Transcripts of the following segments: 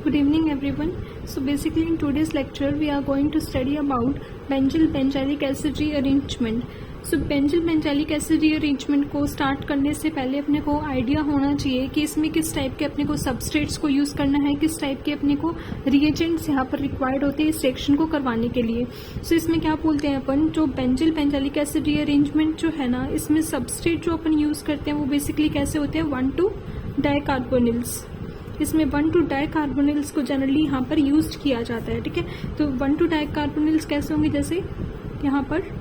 Good evening everyone. So basically in today's lecture we are going to study about benzyl-benzylic acid rearrangement. So benzyl-benzylic acid rearrangement को start करने से पहले अपने को idea होना चाहिए कि इसमें किस टाइप के अपने को सबस्ट्रेट्स को यूज़ करना है, किस टाइप के अपने को रिएजेंट्स यहाँ पर रिक्वायर्ड होते हैं इस रिएक्शन को करवाने के लिए. सो इसमें क्या बोलते हैं अपन, जो benzyl-benzylic acid rearrangement जो है ना, इसमें सबस्ट्रेट जो अपन यूज़ करते हैं वो बेसिकली कैसे होते हैं, 1,2-डाइकार्बोनिल्स. इसमें 1,2-डाइकार्बोनिल्स को जनरली यहाँ पर यूज किया जाता है. ठीक है, तो 1,2-डाइकार्बोनिल्स कैसे होंगे, जैसे यहाँ पर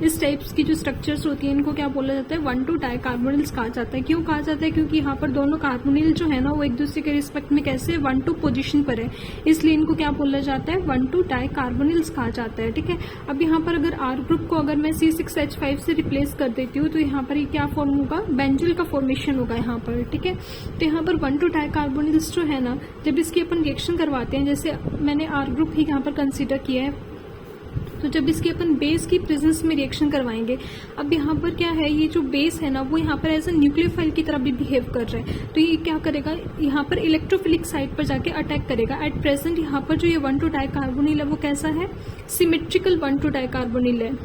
इस टाइप्स की जो स्ट्रक्चर्स होती हैं इनको क्या बोला जाता है, 1,2-डाइकार्बोनिल्स कहा जाता है. क्यों कहा जाता है, क्योंकि यहाँ पर दोनों कार्बोनिल जो है ना वो एक दूसरे के रिस्पेक्ट में कैसे 1-2 पोजीशन पर है, इसलिए इनको क्या बोला जाता है, 1,2-डाइकार्बोनिल्स कहा जाता है. ठीक है, अब यहाँ पर अगर आर ग्रुप को अगर मैं C6H5 से रिप्लेस कर देती हूँ तो यहाँ पर ये क्या फॉर्म होगा, बेंजिल का फॉर्मेशन होगा यहाँ पर. ठीक है, तो यहाँ पर 1,2-डाइकार्बोनिल्स जो है ना, जब इसकी अपन रिएक्शन करवाते हैं, जैसे मैंने आर ग्रुप ही यहाँ पर कंसिडर किया है, तो जब इसकी अपन बेस की प्रेजेंस में रिएक्शन करवाएंगे. अब यहाँ पर क्या है, ये जो बेस है ना वो यहाँ पर एज अ न्यूक्लियोफाइल की तरह भी बिहेव कर रहा है. तो ये क्या करेगा, यहाँ पर इलेक्ट्रोफिलिक साइट पर जाके अटैक करेगा. एट प्रेजेंट यहाँ पर जो ये 1,2-डाइकार्बोनिल है वो कैसा है, सिमेट्रिकल 1,2-डाइकार्बोनिल है.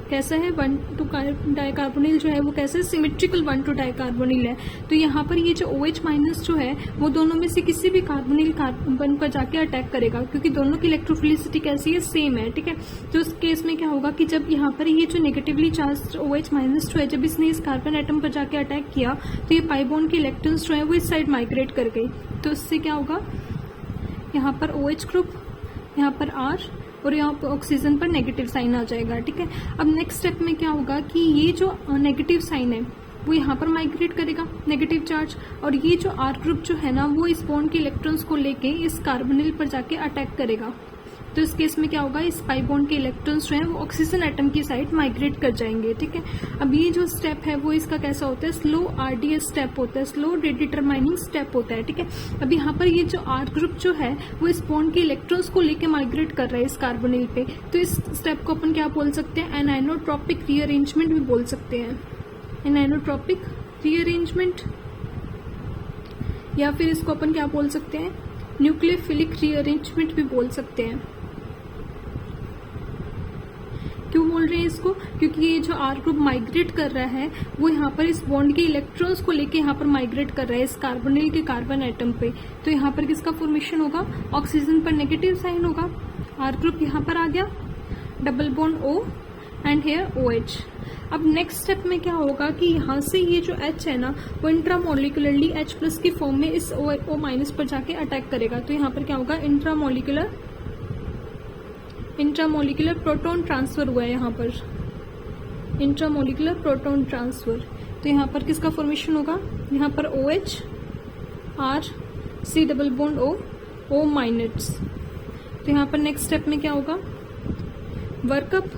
कैसा है, 1,2-डाइकार्बोनिल जो है वो कैसे, सिमेट्रिकल 1,2-डाइकार्बोनिल है. तो यहाँ पर ये जो OH माइनस जो है वो दोनों में से किसी भी कार्बोनिल कार्बन पर जाके अटैक करेगा, क्योंकि दोनों की इलेक्ट्रोफिलिसिटी कैसी है, सेम है. ठीक है, तो उस केस में क्या होगा कि जब यहाँ पर ये जो नेगेटिवली चार्ज OH माइनस जो है, जब इसने इस कार्बन एटम पर जाके अटैक किया तो ये पाई बॉन्ड के इलेक्ट्रॉन्स जो है वो इस साइड माइग्रेट कर गई. तो इससे क्या होगा, यहाँ पर OH ग्रुप, यहाँ पर R और यहाँ पर ऑक्सीजन पर नेगेटिव साइन आ जाएगा. ठीक है, अब नेक्स्ट स्टेप में क्या होगा कि ये जो नेगेटिव साइन है वो यहाँ पर माइग्रेट करेगा, नेगेटिव चार्ज, और ये जो आर ग्रुप जो है ना वो इस बॉन्ड के इलेक्ट्रॉन्स को लेके इस कार्बोनिल पर जाके अटैक करेगा. तो इस केस में क्या होगा, इस पाई बॉन्ड के इलेक्ट्रॉन्स जो है वो ऑक्सीजन एटम की साइड माइग्रेट कर जाएंगे. ठीक है, अब ये जो स्टेप है वो इसका कैसा होता है, स्लो RDS स्टेप होता है, स्लो डिटरमाइनिंग स्टेप होता है. ठीक है, अब यहाँ पर ये जो आर ग्रुप जो है वो इस बॉन्ड के इलेक्ट्रॉन्स को लेके माइग्रेट कर रहा है इस कार्बोनिल पे. तो इस स्टेप को अपन क्या बोल सकते हैं, एनाइनोट्रॉपिक रीअरेंजमेंट भी बोल सकते हैं. एनाइनोट्रॉपिक रीअरेंजमेंट, या फिर इसको अपन क्या बोल सकते हैं, न्यूक्लियोफिलिक रीअरेंजमेंट भी बोल सकते हैं. क्यों बोल रहे हैं इसको, क्योंकि ये जो आर ग्रुप माइग्रेट कर रहा है वो यहाँ पर इस बॉन्ड के इलेक्ट्रॉन्स को लेके यहाँ पर माइग्रेट कर रहा है इस कार्बोनिल के कार्बन एटम पे. तो यहाँ पर किसका फॉर्मेशन होगा, ऑक्सीजन पर नेगेटिव साइन होगा, आर ग्रुप यहाँ पर आ गया, double bond O and here OH. अब नेक्स्ट स्टेप में क्या होगा कि यहाँ से ये जो H है ना वो इंट्रामोलिकुलरली H+ की फॉर्म में इस O- पर जाके अटैक करेगा. तो यहाँ पर क्या होगा, इंट्रामोलिकुलर प्रोटॉन ट्रांसफर हुआ है यहाँ पर, इंट्रामोलिकुलर प्रोटॉन ट्रांसफर. तो यहाँ पर किसका फॉर्मेशन होगा, यहाँ पर OH R C double bond O-. तो यहाँ पर नेक्स्ट स्टेप में क्या होगा, वर्कअप.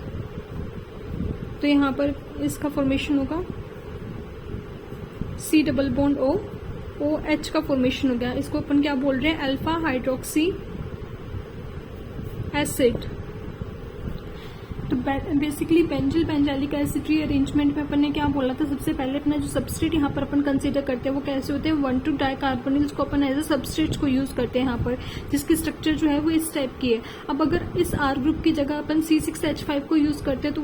तो यहाँ पर इसका फॉर्मेशन होगा C डबल बॉन्ड OH का फॉर्मेशन हो गया. इसको अपन क्या बोल रहे हैं, अल्फा हाइड्रोक्सी एसिड. तो बेसिकली बेंजिल-बेंजाइलिक एसिड रीअरेंजमेंट में अपन ने क्या बोला था, सबसे पहले अपना जो सबस्ट्रेट यहाँ पर अपन कंसीडर करते हैं वो कैसे होते हैं, 1,2-डाइकार्बोनिल्स को अपन एज अ सबस्ट्रेट्स को यूज करते हैं यहाँ पर, जिसकी स्ट्रक्चर जो है वो इस टाइप की है. अब अगर इस आर ग्रुप की जगह अपन C6H5 को यूज करते हैं तो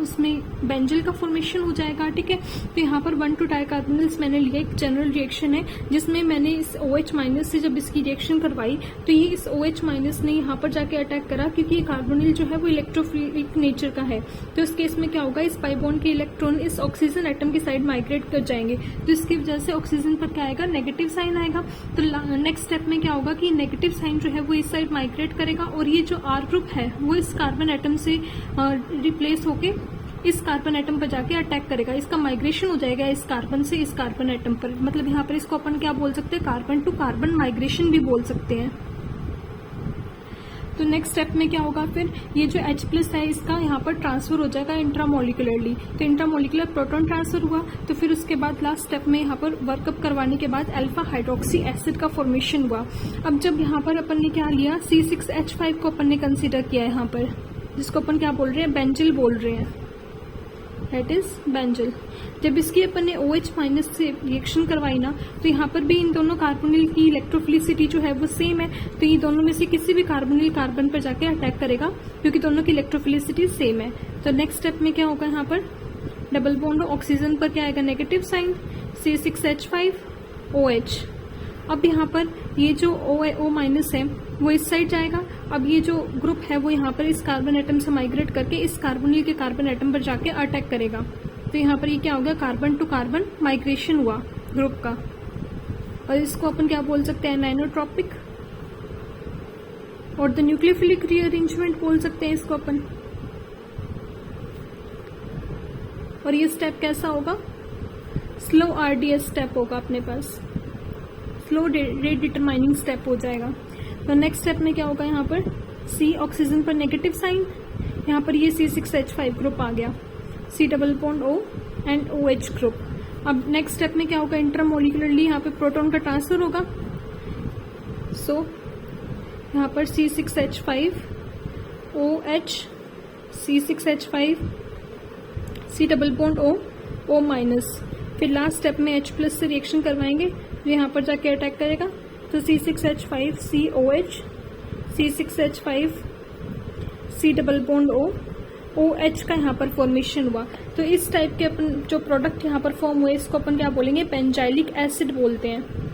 उसमें बेंजिल का फॉर्मेशन हो जाएगा. ठीक है, तो यहाँ पर 1,2-डाइकार्बोनिल्स मैंने लिया, एक जनरल रिएक्शन है जिसमें मैंने इस OH माइनस से जब इसकी रिएक्शन करवाई तो ये इस OH माइनस ने यहाँ पर जाके अटैक करा, क्योंकि ये कार्बोनिल जो है वो इलेक्ट्रोफिलिक नेचर का है. तो इस केस में क्या होगा, इस पाई बॉन्ड के इलेक्ट्रॉन इस ऑक्सीजन एटम की साइड माइग्रेट कर जाएंगे. तो इसकी वजह से ऑक्सीजन पर क्या आएगा, नेगेटिव साइन आएगा. तो नेक्स्ट स्टेप में क्या होगा कि नेगेटिव साइन जो है वो इस साइड माइग्रेट करेगा, और ये जो आर ग्रुप है वो इस कार्बन एटम से रिप्लेस होके इस कार्बन एटम पर जाके अटैक करेगा. इसका माइग्रेशन हो जाएगा इस कार्बन से इस कार्बन एटम पर. मतलब यहाँ पर इसको अपन क्या बोल सकते हैं, कार्बन टू कार्बन माइग्रेशन भी बोल सकते हैं. तो नेक्स्ट स्टेप में क्या होगा, फिर ये जो H+ है इसका यहाँ पर ट्रांसफर हो जाएगा इंट्रामोलिकुलरली. तो इंट्रामोलिकुलर प्रोटॉन ट्रांसफर हुआ. तो फिर उसके बाद लास्ट स्टेप में यहाँ पर वर्कअप करवाने के बाद अल्फा हाइड्रोक्सी एसिड का फॉर्मेशन हुआ. अब जब यहाँ पर अपन ने क्या लिया, C6H5 को अपन ने कंसीडर किया यहाँ पर, जिसको अपन क्या बोल रहे हैं, बेंजिल बोल रहे हैं. That is benzyl. जब इसकी अपन ने OH माइनस से रिएक्शन करवाई ना, तो यहाँ पर भी इन दोनों कार्बोनिल की इलेक्ट्रोफिलिसिटी जो है वो सेम है, तो ये दोनों में से किसी भी कार्बोनिल कार्बन पर जाके अटैक करेगा क्योंकि दोनों की इलेक्ट्रोफिलिसिटी सेम है। तो नेक्स्ट स्टेप में क्या होगा, यहाँ पर डबल बॉन्ड ऑक्सीजन पर क्या आएगा, नेगेटिव साइन, C6H5OH। अब यहाँ पर ये जो O माइनस है वो इस साइड जाएगा। अब ये जो ग्रुप है वो यहाँ पर इस कार्बन एटम से माइग्रेट करके इस कार्बोनिल के कार्बन एटम पर जाके अटैक करेगा। तो यहाँ पर ये क्या हो गया, कार्बन टू कार्बन माइग्रेशन हुआ ग्रुप का, और इसको अपन क्या बोल सकते हैं, एनाइनोट्रॉपिक, और द न्यूक्लियोफिलिक रीअरेंजमेंट बोल सकते हैं इसको अपन। और ये स्टेप कैसा होगा, स्लो RDS स्टेप होगा अपने पास, स्लो रेट डिटरमाइनिंग स्टेप हो जाएगा। तो नेक्स्ट स्टेप में क्या होगा, यहाँ पर C ऑक्सीजन पर नेगेटिव साइन, यहाँ पर ये C6H5 ग्रुप आ गया, C double bond O and OH group. अब नेक्स्ट स्टेप में क्या होगा, इंट्रामोलिकुलरली यहाँ पे प्रोटॉन का ट्रांसफर होगा। सो यहाँ पर C6H5OH, C6H5, C double bond O minus. फिर लास्ट स्टेप में H प्लस से रिएक्शन करवाएंगे जो यहाँ पर जाके अटैक करेगा। तो C6H5COH, C6H5 C double bond OH का यहाँ पर फॉर्मेशन हुआ। तो इस टाइप के अपन जो प्रोडक्ट यहाँ पर फॉर्म हुए इसको अपन क्या बोलेंगे, बेंजाइलिक एसिड बोलते हैं।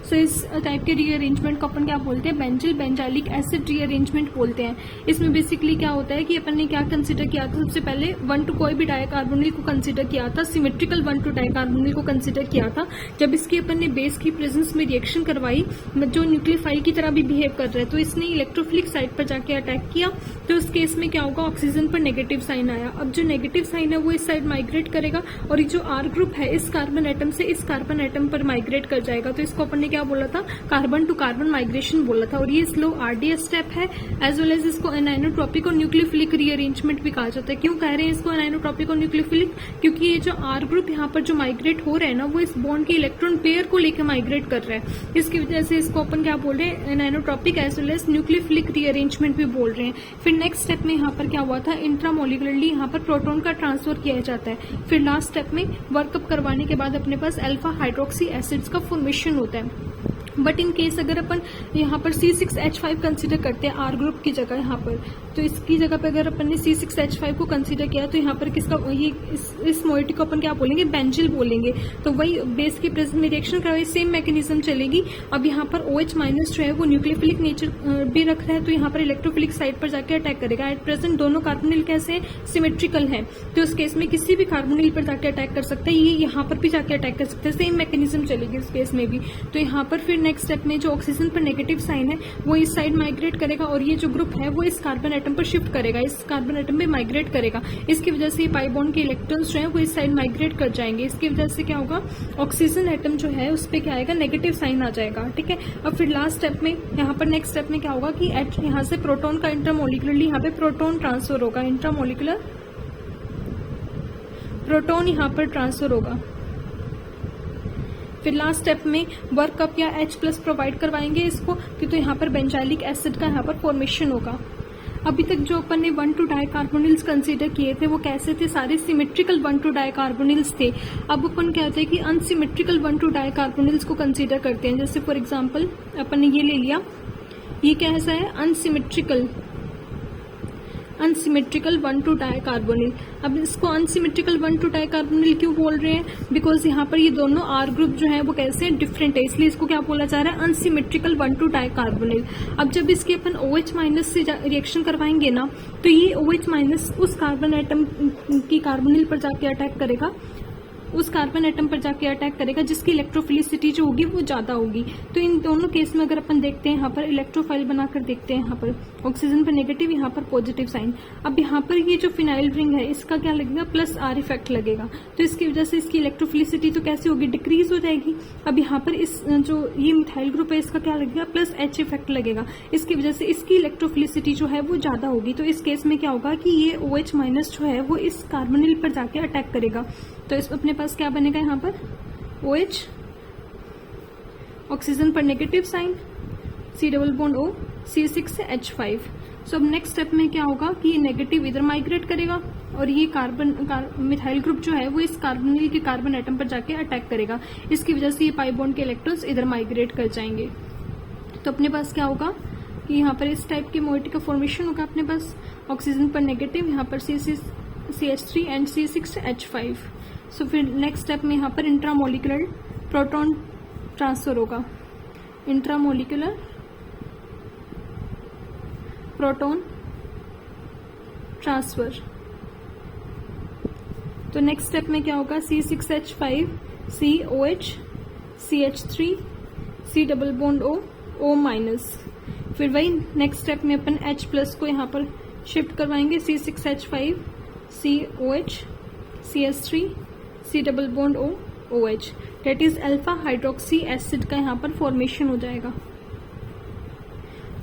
सो इस टाइप के रीअरेंजमेंट को अपन क्या बोलते हैं, बेंजाइलिक एसिड रीअरेंजमेंट बोलते हैं। इसमें बेसिकली क्या होता है कि अपन ने क्या कंसीडर किया था, सबसे पहले 1 टू कोई भी डाइकार्बोनिल को कंसीडर किया था, सिमेट्रिकल 1 टू डाइकार्बोनिल को कंसीडर किया था। जब इसकी अपन ने बेस की प्रेजेंस में रिएक्शन करवाई जो न्यूक्लियोफाइल की तरह भी बिहेव कर रहा है, तो इसने इलेक्ट्रोफिलिक साइड पर जाके अटैक किया। तो उस केस में क्या होगा, ऑक्सीजन पर नेगेटिव साइन आया। अब जो नेगेटिव साइन है वो इस साइड माइग्रेट करेगा और ये जो R ग्रुप है इस कार्बन एटम से इस कार्बन एटम पर माइग्रेट कर जाएगा। तो इसको अपन ने क्या बोला था, कार्बन टू कार्बन माइग्रेशन बोला था। और ये स्लो RDS स्टेप है, एज वेल एज इसको एनाइनोट्रॉपिक और न्यूक्लियोफिलिक रीअरेंजमेंट भी कहा जाता है। क्यों कह रहे हैं इसको एनाइनोट्रॉपिक और न्यूक्लियोफिलिक, क्योंकि ये जो R ग्रुप यहाँ पर जो माइग्रेट हो रहा है ना, वो इस बॉन्ड के इलेक्ट्रॉन पेयर को लेकर माइग्रेट कर रहा है। इसकी वजह से इसको अपन क्या बोल रहे हैं, anionotropic as well as nucleophilic rearrangement भी बोल रहे हैं। फिर नेक्स्ट स्टेप में यहाँ पर क्या हुआ था, इंट्रामोलिकुलरली यहाँ पर प्रोटॉन का ट्रांसफर किया जाता है। फिर लास्ट स्टेप में वर्कअप करवाने के बाद अपने पास अल्फा हाइड्रोक्सी एसिड्स का फॉर्मेशन होता है। बट इन केस अगर अपन यहाँ पर C6H5 कंसीडर करते हैं R ग्रुप की जगह यहाँ पर, तो इसकी जगह पे अगर अपन ने C6H5 को कंसीडर किया तो यहाँ पर किसका, ये इस मोइटी को अपन क्या बोलेंगे, बेंजिल बोलेंगे। तो वही बेस की प्रेजेंस में रिएक्शन करवाई, सेम मैकेनिज्म चलेगी। अब यहाँ पर OH माइनस जो है वो न्यूक्लियोफिलिक नेचर भी रख रहा है, तो यहाँ पर इलेक्ट्रोफिलिक साइड पर जाकर अटैक करेगा। एट प्रेजेंट दोनों कार्बोनिल कैसे हैं, सिमेट्रिकल है, तो उस केस में किसी भी कार्बोनिल पर जाकर अटैक कर सकता है, ये यहाँ पर भी जाकर अटैक कर सकते हैं, सेम मैकेनिज्म चलेगी इस केस में भी। तो यहाँ पर फिर नेक्स्ट स्टेप में जो ऑक्सीजन पर नेगेटिव साइन है वो इस साइड माइग्रेट करेगा और ये जो ग्रुप है वो इस कार्बन एटम पर शिफ्ट करेगा, इस कार्बन एटम में माइग्रेट करेगा। इसकी वजह से पाई बॉन्ड के इलेक्ट्रॉन्स जो है वो इस साइड माइग्रेट कर जाएंगे। इसकी वजह से क्या होगा, ऑक्सीजन एटम जो है उस पर क्या आएगा, नेगेटिव साइन आ जाएगा। ठीक है, अब फिर लास्ट स्टेप में यहाँ पर नेक्स्ट स्टेप में क्या होगा कि यहाँ से प्रोटॉन का इंट्रामोलिकुलरली यहाँ पे प्रोटॉन ट्रांसफर होगा, इंट्रामोलिकुलर प्रोटॉन यहाँ पर ट्रांसफर होगा। फिर लास्ट स्टेप में वर्कअप या H प्लस प्रोवाइड करवाएंगे इसको, तो यहाँ पर बेंजाइलिक एसिड का यहाँ पर फॉर्मेशन होगा। अभी तक जो अपन ने 1 टू डाइकार्बोनिल्स कंसीडर किए थे वो कैसे थे, सारे सिमेट्रिकल 1 टू डाइकार्बोनिल्स थे। अब अपन कहते हैं कि अनसिमेट्रिकल 1 टू डाइकार्बोनिल्स को कंसीडर करते हैं। जैसे फॉर एग्जांपल अपन ने ये ले लिया, ये कैसा है, अनसिमेट्रिकल 1 टू डाइकार्बोनिल। अब इसको अनसिमेट्रिकल 1 टू डाइकार्बोनिल क्यों बोल रहे हैं, बिकॉज यहाँ पर ये दोनों R ग्रुप जो है वो कैसे डिफरेंट है, इसलिए इसको क्या बोला जा रहा है, अनसिमेट्रिकल 1 टू डाइकार्बोनिल। अब जब इसके अपन OH माइनस से रिएक्शन करवाएंगे ना, तो ये OH माइनस उस कार्बन एटम की कार्बोनिल पर जाके अटैक करेगा, उस कार्बन एटम पर जाके अटैक करेगा जिसकी इलेक्ट्रोफिलिसिटी जो होगी वो ज्यादा होगी। तो इन दोनों केस में अगर अपन देखते हैं, यहाँ पर इलेक्ट्रोफाइल बनाकर देखते हैं, यहाँ पर ऑक्सीजन पर नेगेटिव, यहाँ पर पॉजिटिव साइन। अब यहाँ पर ये जो फिनाइल रिंग है इसका क्या लगेगा, +R इफेक्ट लगेगा, तो इसकी वजह से इसकी इलेक्ट्रोफिलिसिटी तो कैसे होगी, डिक्रीज हो जाएगी। अब यहाँ पर इस जो ये मिथाइल ग्रुप है इसका क्या लगेगा, +H इफेक्ट लगेगा, इसकी वजह से इसकी इलेक्ट्रोफिलिसिटी जो है वो ज्यादा होगी। तो इस केस में क्या होगा कि ये OH माइनस जो है वो इस कार्बोनिल पर जाके अटैक करेगा। तो इस अपने पास क्या बनेगा, यहाँ पर OH, ऑक्सीजन पर negative sign, C double bond O, C6H5। So अब नेक्स्ट स्टेप में क्या होगा कि ये नेगेटिव इधर माइग्रेट करेगा और ये मिथाइल ग्रुप जो है वो इस कार्बोनिल के कार्बन एटम पर जाके अटैक करेगा। इसकी वजह से ये पाई बॉन्ड के इलेक्ट्रॉन्स इधर माइग्रेट कर जाएंगे। तो अपने पास क्या होगा कि यहाँ पर इस टाइप की मोइटी का फॉर्मेशन होगा अपने पास, ऑक्सीजन पर नेगेटिव, यहाँ पर CH3 एंड C6H5। सो फिर नेक्स्ट स्टेप में यहाँ पर इंट्रामोलिकुलर प्रोटॉन ट्रांसफर होगा, इंट्रामोलिकुलर प्रोटॉन ट्रांसफर। तो नेक्स्ट स्टेप में क्या होगा, C6H5 COH CH3 C double bond O minus. फिर वही नेक्स्ट स्टेप में अपन H+ को यहाँ पर शिफ्ट करवाएंगे, C6H5 COH CH3 C double bond OH, that is alpha hydroxy acid का यहाँ पर फॉर्मेशन हो जाएगा।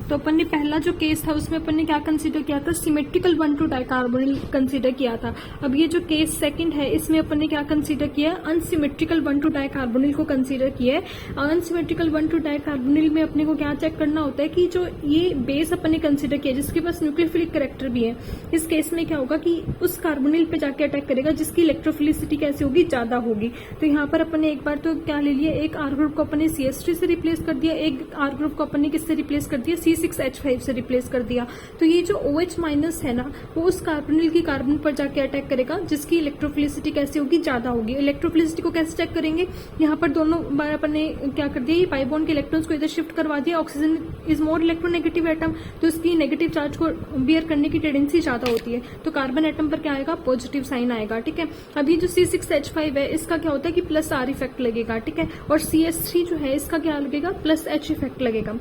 तो अपन ने पहला जो केस था उसमें अपन ने क्या कंसीडर किया था, सिमेट्रिकल 1,2 डाइकार्बोनिल कंसीडर किया था। अब ये जो केस सेकंड है इसमें अपन ने क्या कंसीडर किया, अनसिमेट्रिकल 1,2 डाइकार्बोनिल को कंसीडर किया है। अनसिमेट्रिकल 1,2 डाइकार्बोनिल में अपने को क्या चेक करना होता है कि जो ये बेस अपन ने कंसीडर किया जिसके पास न्यूक्लियोफिलिक कैरेक्टर भी है, इस केस में क्या होगा कि उस कार्बोनिल पे जाके अटैक करेगा जिसकी इलेक्ट्रोफिलिसिटी कैसी होगी, ज्यादा होगी। तो यहाँ पर अपन ने एक बार तो क्या ले लिया, एक R ग्रुप को अपन ने CH3 से रिप्लेस कर दिया, एक R ग्रुप को अपन ने किससे रिप्लेस कर दिया, C6H5 से रिप्लेस कर दिया। तो ये जो OH माइनस है ना वो उस कार्बोनिल की कार्बन पर जाके अटैक करेगा जिसकी इलेक्ट्रोफिलिसिटी कैसी होगी, ज्यादा होगी। इलेक्ट्रोफिलिसिटी को कैसे चेक करेंगे, यहाँ पर दोनों बार अपन ने क्या कर दिया, पाई बॉन्ड के इलेक्ट्रॉन्स को इधर शिफ्ट करवा दिया। Oxygen is more electronegative atom, तो इसकी नेगेटिव चार्ज को बियर करने की टेंडेंसी ज्यादा होती है, तो कार्बन एटम पर क्या आएगा, पॉजिटिव साइन आएगा। ठीक है, अभी जो C6H5 है इसका क्या होता है कि प्लस R इफेक्ट लगेगा। ठीक है, और CH3 जो है इसका क्या लगेगा, प्लस H इफेक्ट लगेगा।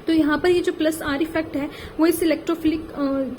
तो यहाँ पर ये जो प्लस R इफेक्ट है वो इस इलेक्ट्रोफिलिक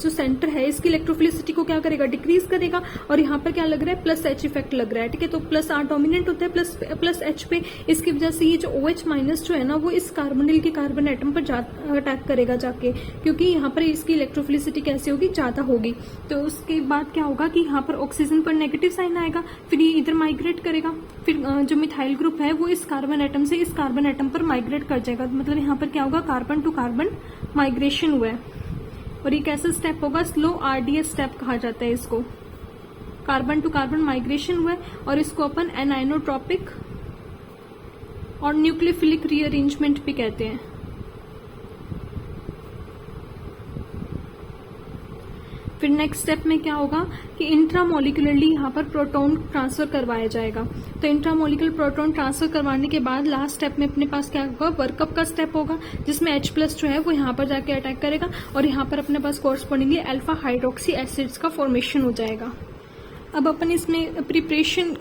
जो सेंटर है इसकी इलेक्ट्रोफिलिसिटी को क्या करेगा, डिक्रीज करेगा। और यहाँ पर क्या लग रहा है, प्लस H इफेक्ट लग रहा है। ठीक है, तो प्लस R डोमिनेंट होता है प्लस H पे, इसकी वजह से ये जो OH माइनस जो है ना वो इस कार्बोनिल के कार्बन एटम पर अटैक करेगा जाके, क्योंकि यहाँ पर इसकी इलेक्ट्रोफिलिसिटी कैसी होगी, ज्यादा होगी। तो उसके बाद क्या होगा कि यहाँ पर ऑक्सीजन पर नेगेटिव साइन आएगा, फिर ये इधर माइग्रेट करेगा, फिर जो मिथाइल ग्रुप है वो इस कार्बन एटम से इस कार्बन एटम पर माइग्रेट कर जाएगा। मतलब यहाँ पर क्या होगा, कार्बन टू कार्बन माइग्रेशन हुआ है। और ये कैसा स्टेप होगा, स्लो RDS स्टेप कहा जाता है इसको। कार्बन टू कार्बन माइग्रेशन हुआ है और इसको अपन एनाइनोट्रोपिक और न्यूक्लियोफिलिक रीअरेंजमेंट भी कहते हैं। फिर नेक्स्ट स्टेप में क्या होगा कि इंट्रामोलिकुलरली यहाँ पर प्रोटॉन ट्रांसफर करवाया जाएगा। तो इंट्रामोलिकुलर प्रोटॉन ट्रांसफर करवाने के बाद लास्ट स्टेप में अपने पास क्या होगा, वर्कअप का स्टेप होगा जिसमें H+ जो है वो यहाँ पर जाके अटैक करेगा और यहाँ पर अपने पास कोर्सपोंडिंगली अल्फा हाइड्रोक्सी एसिड्स का फॉर्मेशन हो जाएगा। अब अपन इसमें प्रिपरेशन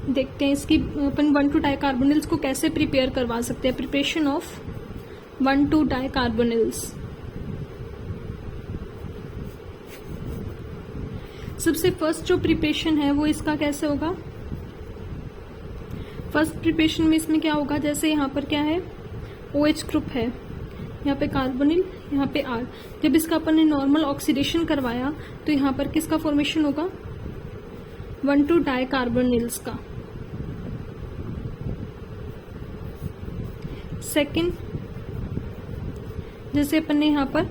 देखते हैं इसकी, अपन 1,2 डाइकार्बोनिल्स को कैसे प्रिपेयर करवा सकते हैं। प्रिपरेशन ऑफ 1,2 डाइकार्बोनिल्स, सबसे फर्स्ट जो प्रिपरेशन है वो इसका कैसे होगा, फर्स्ट प्रिपरेशन में इसमें क्या होगा, जैसे यहाँ पर क्या है, OH ग्रुप है, यहाँ पे कार्बोनिल, यहाँ पे R। जब इसका अपन ने नॉर्मल ऑक्सीडेशन करवाया तो यहाँ पर किसका फॉर्मेशन होगा, 1,2 डाइकार्बोनिल्स का। सेकंड, जैसे अपन ने यहाँ पर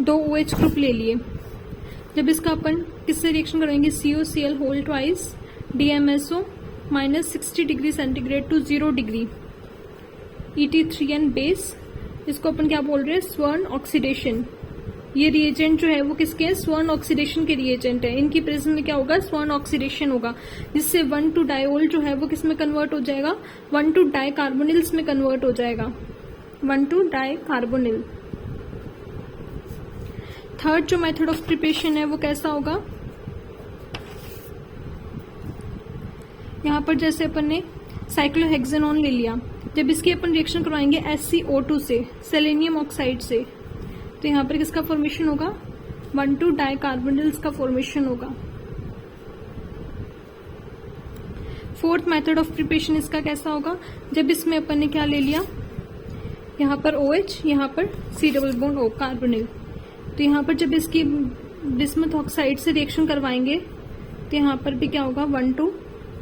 2 OH ग्रुप ले लिए, जब इसका अपन किससे रिएक्शन करेंगे, COCl whole twice DMSO minus 60 degree centigrade to 0 degree ET3N base, इसको अपन क्या बोल रहे हैं, स्वर्ण ऑक्सीडेशन। ये रिएजेंट जो है वो किसके हैं, स्वर्ण ऑक्सीडेशन के रिएजेंट है। इनकी प्रेजेंस में क्या होगा, स्वर्ण ऑक्सीडेशन होगा, जिससे 1,2 डायोल जो है वो किस में कन्वर्ट हो जाएगा, 1,2 डाइकार्बोनिल्स में कन्वर्ट हो जाएगा, 1,2 डाइकार्बोनिल। थर्ड जो मेथड ऑफ प्रिपरेशन है वो कैसा होगा, यहाँ पर जैसे अपन ने साइक्लोहेक्सेनॉन ले लिया, जब इसकी अपन रिएक्शन करवाएंगे SiO2 से, सेलेनियम ऑक्साइड से, तो यहाँ पर किसका फॉर्मेशन होगा, 1,2 डाइकार्बोनिल्स का फॉर्मेशन होगा। फोर्थ मेथड ऑफ प्रिपरेशन इसका कैसा होगा, जब इसमें अपन ने क्या ले लिया, यहाँ पर OH, यहाँ पर C double bond O carbonyl, तो यहाँ पर जब इसकी बिस्मथ ऑक्साइड से रिएक्शन करवाएंगे तो यहाँ पर भी क्या होगा, 1,2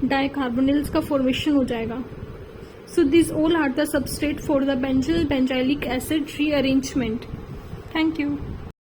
डाइकार्बोनिल्स का फॉर्मेशन हो जाएगा। So this all are the substrate for the benzilic acid rearrangement. Thank you.